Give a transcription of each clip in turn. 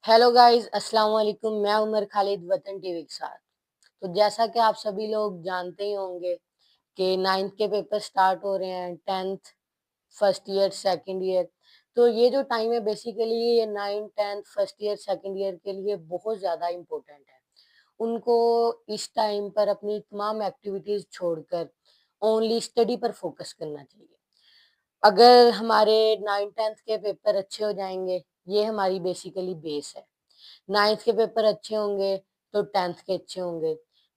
Hello guys, अस्सलाम वालेकुम। मैं उमर खालिद वतन टीवी के साथ। तो जैसा कि आप सभी लोग जानते ही होंगे कि 9th के पेपर स्टार्ट हो रहे हैं, 10th first year, second year. तो ये जो टाइम है बेसिकली ये 9, 10th first year, second year के लिए बहुत ज़्यादा इम्पोर्टेंट है। उनको इस टाइम पर अपनी तमाम एक्टिविटीज़ छोड़कर ओनली स्टडी पर फोकस करना चाहिए। अगर हमारे 9-10th के पेपर अच्छे हो जाएँगे, ये हमारी बेसिकली बेस है। 9th के पेपर अच्छे होंगे तो 10th के अच्छे होंगे,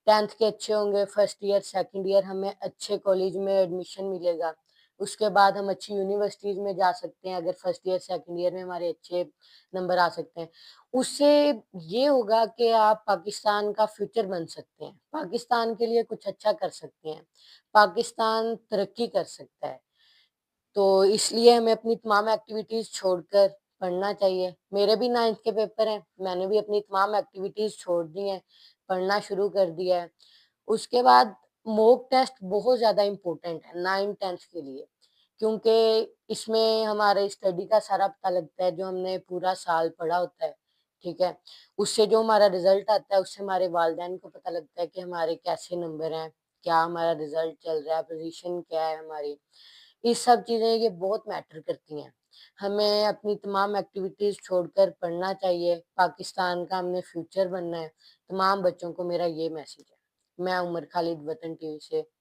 10th के अच्छे होंगे, फर्स्ट ईयर, सेकंड ईयर हमें अच्छे कॉलेज में एडमिशन मिलेगा। उसके बाद हम अच्छी यूनिवर्सिटीज़ में जा सकते हैं, अगर फर्स्ट ईयर, सेकंड ईयर में हमारे अच्छे नंबर आ सकते हैं। उससे ये होगा कि आप पाकिस्तान का फ्यूचर बन सकते हैं, पाकिस्तान के लिए कुछ अच्छा कर सकते हैं, पाकिस्तान तरक्की कर सकता है। तो इसलिए हमें अपनी तमाम एक्टिविटीज़ छोड़कर पढ़ना चाहिए। मेरे भी 9th के पेपर हैं, मैंने भी अपनी तमाम एक्टिविटीज़ छोड़ दी हैं, पढ़ना शुरू कर दिया है। उसके बाद मॉक टेस्ट बहुत ज़्यादा इम्पोर्टेंट है 9-10th के लिए, क्योंकि इसमें हमारे स्टडी का सारा पता लगता है, जो हमने पूरा साल पढ़ा होता है, ठीक है? उससे जो हमारा रिज़ल्ट आता है, उससे हमारे वालिदैन को पता लगता है कि हमारे कैसे नंबर हैं, क्या हमारा रिज़ल्ट चल रहा है, पोज़ीशन क्या है हमारी। ये सब चीज़ें ये बहुत मैटर करती हैं। हमें अपनी तमाम एक्टिविटीज़ छोड़कर पढ़ना चाहिए, पाकिस्तान का हमने फ्यूचर बनना है। तमाम बच्चों को मेरा ये मैसेज है। मैं उमर खालिद वतन टीवी से